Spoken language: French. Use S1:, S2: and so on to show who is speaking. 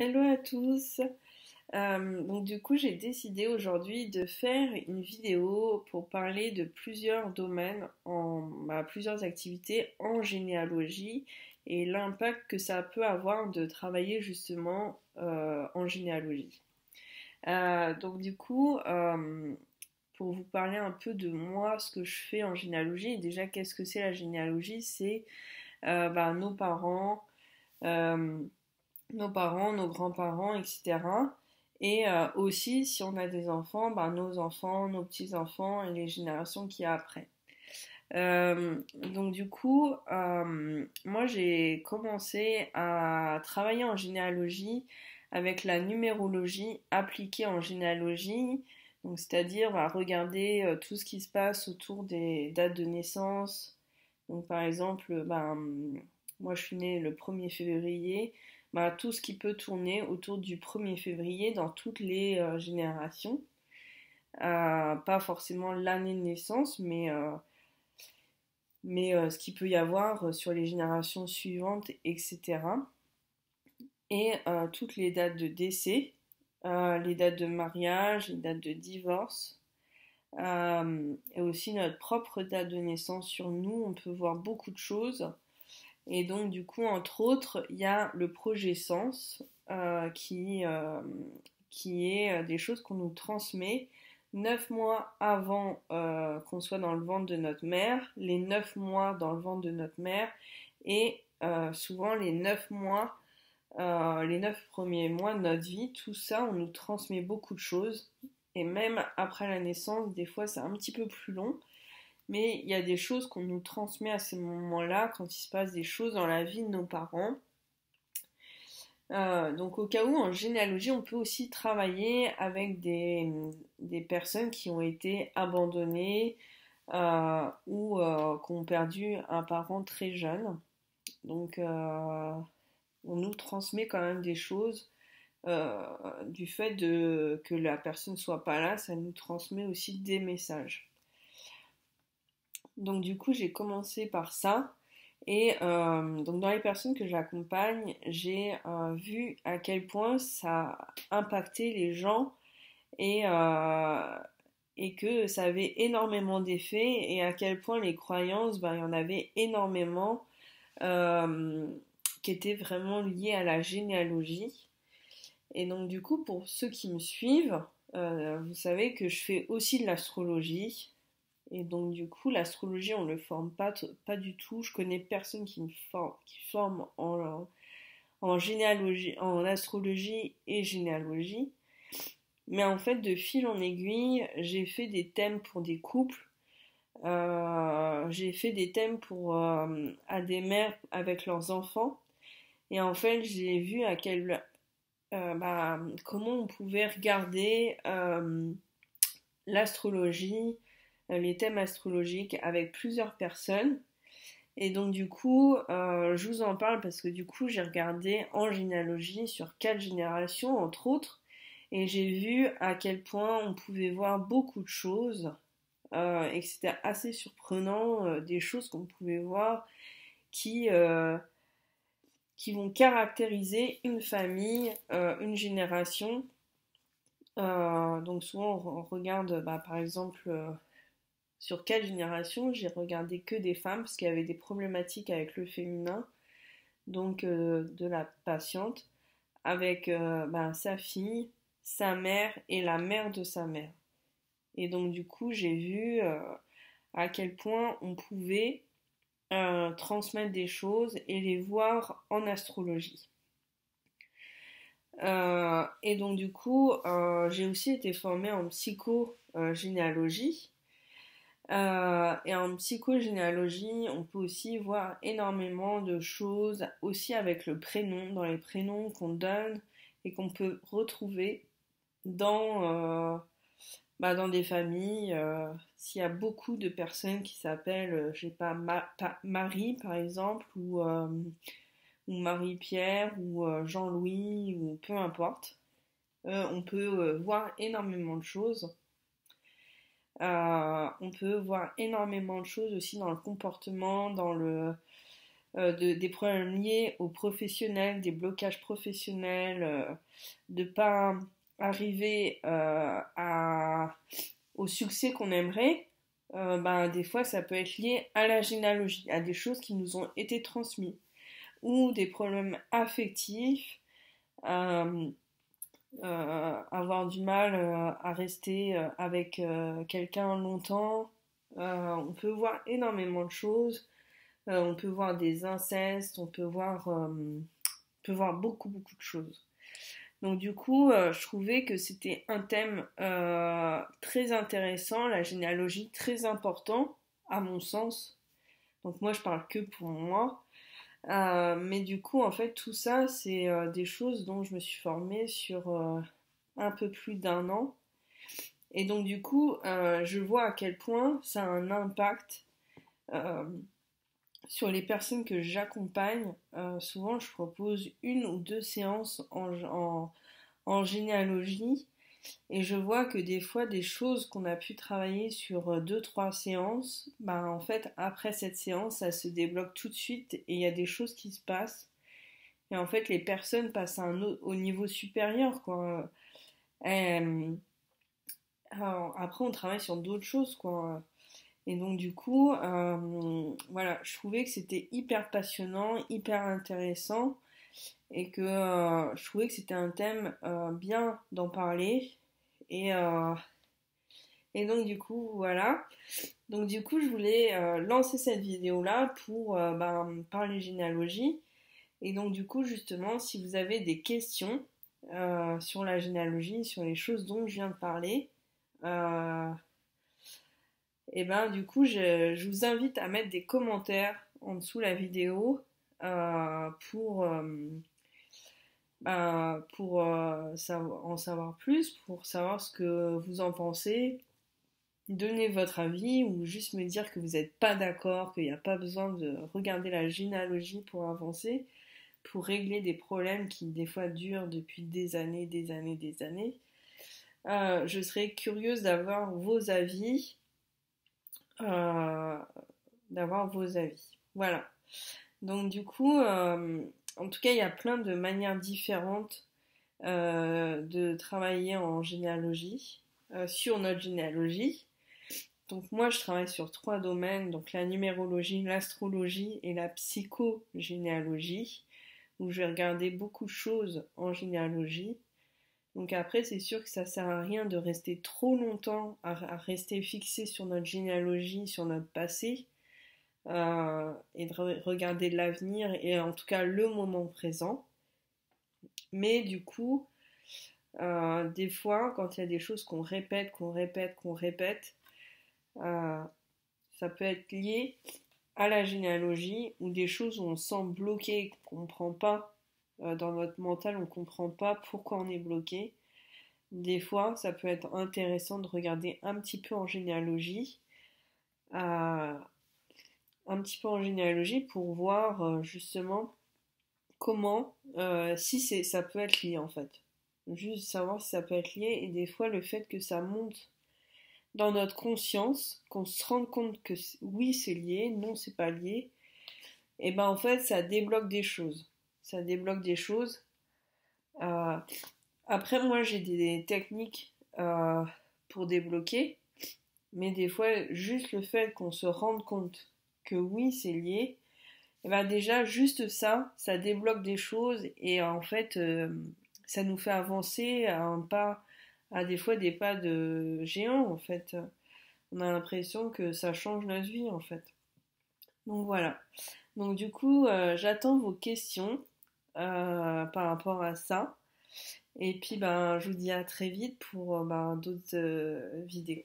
S1: Hello à tous. Donc du coup, j'ai décidé aujourd'hui de faire une vidéo pour parler de plusieurs domaines, plusieurs activités en généalogie et l'impact que ça peut avoir de travailler justement en généalogie. Donc du coup, pour vous parler un peu de moi, ce que je fais en généalogie, et déjà qu'est-ce que c'est la généalogie? C'est nos parents. euh, nos parents, nos grands-parents, etc. Et aussi, si on a des enfants, nos petits-enfants et les générations qui après. Donc du coup, moi j'ai commencé à travailler en généalogie avec la numérologie appliquée en généalogie, donc c'est-à-dire regarder tout ce qui se passe autour des dates de naissance. Donc par exemple, moi je suis née le 1er février, tout ce qui peut tourner autour du 1er février dans toutes les générations. Pas forcément l'année de naissance, mais ce qu'il peut y avoir sur les générations suivantes, etc. Et toutes les dates de décès, les dates de mariage, les dates de divorce, et aussi notre propre date de naissance sur nous, on peut voir beaucoup de choses. Et donc du coup, entre autres, il y a le projet Sens qui est des choses qu'on nous transmet 9 mois avant qu'on soit dans le ventre de notre mère, les 9 mois dans le ventre de notre mère et souvent les 9 mois, les 9 premiers mois de notre vie. Tout ça, on nous transmet beaucoup de choses. Et même après la naissance, des fois c'est un petit peu plus long. Mais il y a des choses qu'on nous transmet à ces moments-là, quand il se passe des choses dans la vie de nos parents. Donc au cas où, en généalogie, on peut aussi travailler avec des personnes qui ont été abandonnées ou qui ont perdu un parent très jeune. Donc on nous transmet quand même des choses. Du fait que la personne ne soit pas là, ça nous transmet aussi des messages. Donc du coup, j'ai commencé par ça. Et donc dans les personnes que j'accompagne, j'ai vu à quel point ça impactait les gens et, euh, et que ça avait énormément d'effets et à quel point les croyances, il y en avait énormément euh, qui étaient vraiment liées à la généalogie. Et donc du coup, pour ceux qui me suivent, vous savez que je fais aussi de l'astrologie. Et donc du coup, l'astrologie, on ne le forme pas du tout. Je connais personne qui forme en généalogie, en astrologie et généalogie. Mais en fait, de fil en aiguille, j'ai fait des thèmes pour des couples. J'ai fait des thèmes à des mères avec leurs enfants. Et en fait, j'ai vu comment on pouvait regarder l'astrologie, les thèmes astrologiques avec plusieurs personnes. Et donc du coup, je vous en parle parce que du coup, j'ai regardé en généalogie sur 4 générations, entre autres, et j'ai vu à quel point on pouvait voir beaucoup de choses, et que c'était assez surprenant, des choses qu'on pouvait voir qui, euh, qui vont caractériser une famille, une génération. Donc souvent, on regarde, par exemple, sur 4 générations, j'ai regardé que des femmes parce qu'il y avait des problématiques avec le féminin, donc de la patiente, avec sa fille, sa mère et la mère de sa mère. Et donc du coup, j'ai vu à quel point on pouvait transmettre des choses et les voir en astrologie. Et donc du coup, j'ai aussi été formée en psychogénéalogie. Et en psychogénéalogie, on peut aussi voir énormément de choses, aussi avec le prénom, dans les prénoms qu'on donne et qu'on peut retrouver dans, dans des familles. S'il y a beaucoup de personnes qui s'appellent, je sais pas, Marie par exemple, ou Marie-Pierre, ou Jean-Louis, ou peu importe, on peut voir énormément de choses. On peut voir énormément de choses aussi dans le comportement, des problèmes liés aux professionnels, des blocages professionnels, de pas arriver au succès qu'on aimerait, ben, des fois ça peut être lié à la généalogie, à des choses qui nous ont été transmises, ou des problèmes affectifs, euh, avoir du mal à rester avec quelqu'un longtemps. On peut voir énormément de choses. On peut voir des incestes, on peut voir beaucoup beaucoup de choses. Donc du coup, je trouvais que c'était un thème très intéressant, la généalogie très important à mon sens. Donc moi, je parle que pour moi. Mais du coup, en fait, tout ça, c'est des choses dont je me suis formée sur un peu plus d'un an. Et donc, du coup, je vois à quel point ça a un impact euh, sur les personnes que j'accompagne. Souvent, je propose une ou deux séances en généalogie. Et je vois que des fois, des choses qu'on a pu travailler sur deux, trois séances, bah, en fait, après cette séance, ça se débloque tout de suite et il y a des choses qui se passent. Et en fait, les personnes passent au niveau supérieur, quoi. Euh, alors, après, on travaille sur d'autres choses, quoi. Et donc, du coup, voilà, je trouvais que c'était hyper passionnant, hyper intéressant et que je trouvais que c'était un thème bien d'en parler. Et, euh, et donc, du coup, voilà. Donc, du coup, je voulais lancer cette vidéo-là pour ben, parler généalogie. Et donc, du coup, justement, si vous avez des questions sur la généalogie, sur les choses dont je viens de parler, euh, et ben, du coup, je vous invite à mettre des commentaires en dessous la vidéo pour en savoir plus, pour savoir ce que vous en pensez, donner votre avis ou juste me dire que vous n'êtes pas d'accord, qu'il n'y a pas besoin de regarder la généalogie pour avancer, pour régler des problèmes qui des fois durent depuis des années, des années, des années. Je serais curieuse euh, d'avoir vos avis. Voilà. Donc du coup, en tout cas, il y a plein de manières différentes de travailler en généalogie, sur notre généalogie. Donc moi, je travaille sur trois domaines, donc la numérologie, l'astrologie et la psychogénéalogie, où je vais regarder beaucoup de choses en généalogie. Donc après, c'est sûr que ça sert à rien de rester trop longtemps à rester fixé sur notre généalogie, sur notre passé, et de regarder l'avenir et en tout cas le moment présent. Mais du coup, des fois, quand il y a des choses qu'on répète, qu'on répète, qu'on répète, euh, ça peut être lié à la généalogie ou des choses où on se sent bloqué, qu'on ne comprend pas dans notre mental, on ne comprend pas pourquoi on est bloqué. Des fois, ça peut être intéressant de regarder euh, un petit peu en généalogie pour voir justement comment, si ça peut être lié en fait. Juste savoir si ça peut être lié et des fois le fait que ça monte dans notre conscience, qu'on se rende compte que oui c'est lié, non c'est pas lié, et ben en fait ça débloque des choses. Ça débloque des choses. Euh, Après moi j'ai des techniques pour débloquer, mais des fois juste le fait qu'on se rende compte que oui c'est lié, et ben déjà juste ça, ça débloque des choses et en fait ça nous fait avancer à un pas, à des fois des pas de géant en fait. On a l'impression que ça change notre vie en fait. Donc voilà. Donc du coup, j'attends vos questions par rapport à ça. Et puis ben, je vous dis à très vite pour ben, d'autres vidéos.